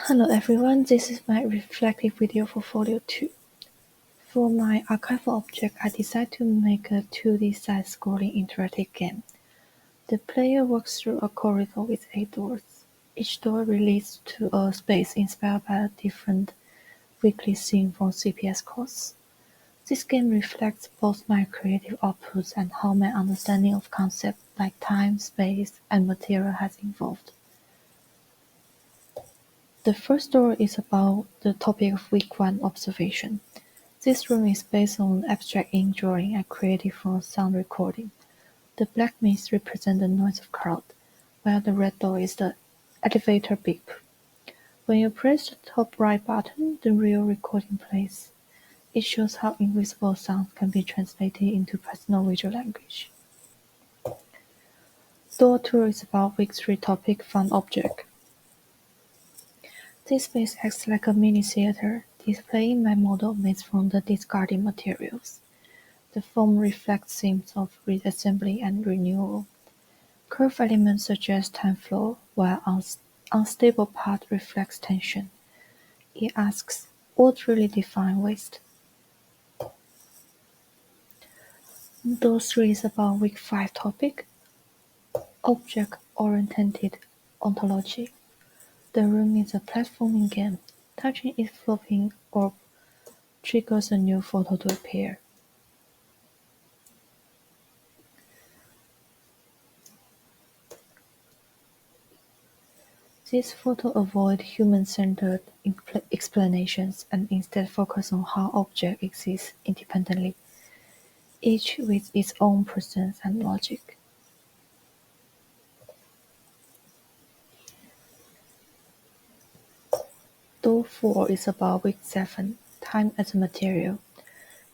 Hello everyone, this is my reflective video for Folio 2. For my archival object, I decided to make a 2D side-scrolling interactive game. The player walks through a corridor with 8 doors. Each door leads to a space inspired by a different weekly scene from CPS course. This game reflects both my creative outputs and how my understanding of concepts like time, space, and material has evolved. The first door is about the topic of week 1 observation. This room is based on abstract ink drawing I created from sound recording. The black mist represents the noise of crowd, while the red door is the elevator beep. When you press the top right button, the real recording plays. It shows how invisible sounds can be translated into personal visual language. Door 2 is about week 3 topic fun object. This space acts like a mini theater, displaying my model made from the discarded materials. The foam reflects themes of reassembly and renewal. Curved elements suggest time flow, while unstable part reflects tension. It asks, what really defines waste? Door 3 is about week 5 topic, object-oriented ontology. The room is a platforming game. Touching its floating orb triggers a new photo to appear. This photo avoids human-centered explanations and instead focuses on how objects exist independently, each with its own presence and logic. Door 4 is about week 7, time as a material.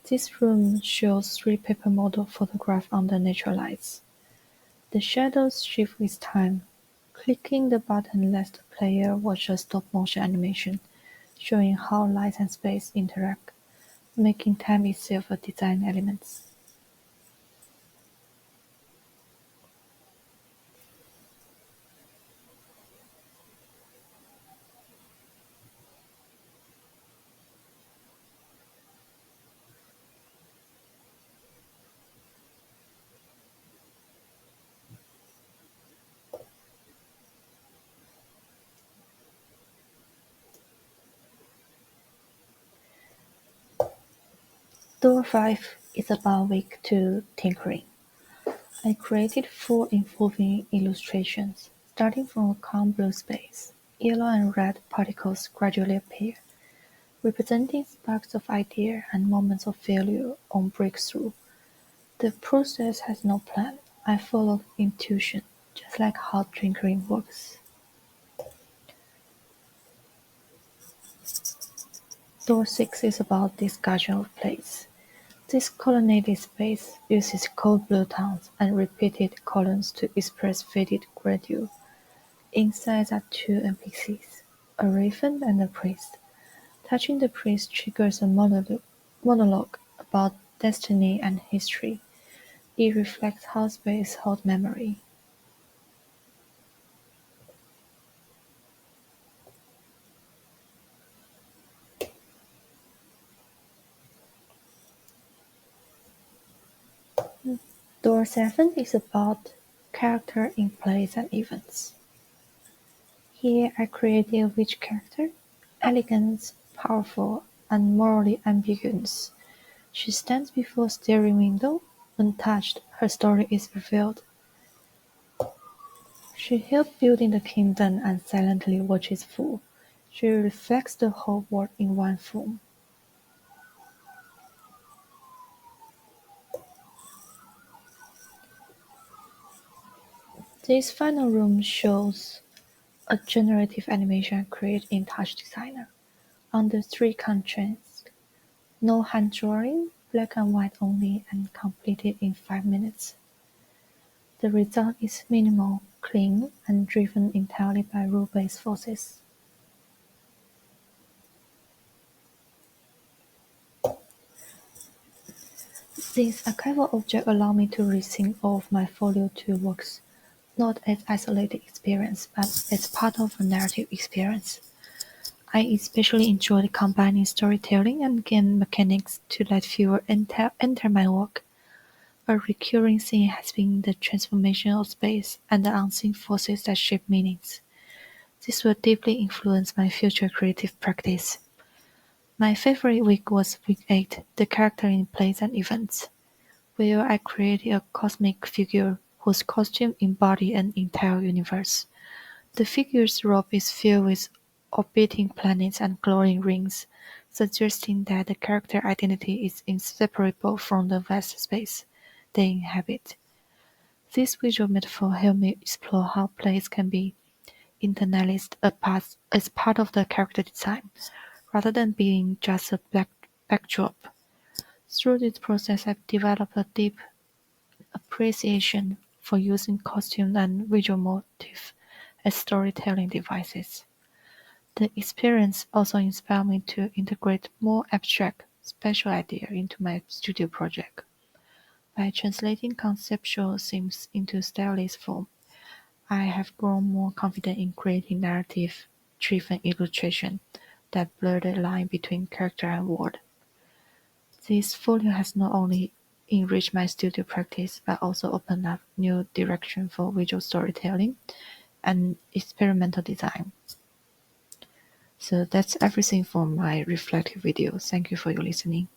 This room shows 3 paper models photographed under natural lights. The shadows shift with time. Clicking the button lets the player watch a stop-motion animation, showing how light and space interact, making time itself a design element. Door 5 is about week 2 tinkering. I created 4 involving illustrations, starting from a calm blue space. Yellow and red particles gradually appear, representing sparks of idea and moments of failure or breakthrough. The process has no plan. I followed intuition, just like how tinkering works. Door 6 is about discussion of place. This colonnaded space uses cold blue tones and repeated columns to express faded grandeur. Inside are 2 NPCs, a raven and a priest. Touching the priest triggers a monologue about destiny and history. It reflects how space holds memory. Door 7 is about character in plays and events. Here I created a witch character, elegant, powerful, and morally ambiguous. She stands before a staring window. When touched, her story is revealed. She helped building the kingdom and silently watches fall. She reflects the whole world in one form. This final room shows a generative animation created in Touch Designer under 3 constraints: no hand drawing, black and white only, and completed in 5 minutes. The result is minimal, clean, and driven entirely by rule-based forces. These archival objects allow me to rethink all of my Folio 2 works, not as isolated experience, but as part of a narrative experience. I especially enjoyed combining storytelling and game mechanics to let viewers enter my work. A recurring theme has been the transformation of space and the unseen forces that shape meanings. This will deeply influence my future creative practice. My favorite week was week 8, the character in plays and events, where I created a cosmic figure whose costume embodied an entire universe. The figure's robe is filled with orbiting planets and glowing rings, suggesting that the character identity is inseparable from the vast space they inhabit. This visual metaphor helped me explore how plays can be internalized as part of the character design, rather than being just a backdrop. Through this process, I've developed a deep appreciation for using costume and visual motifs as storytelling devices. The experience also inspired me to integrate more abstract, special ideas into my studio project. By translating conceptual themes into stylized form, I have grown more confident in creating narrative-driven illustration that blur the line between character and word. This folio has not only enriched my studio practice but also opened up new direction for visual storytelling and experimental design. So that's everything for my reflective video. Thank you for your listening.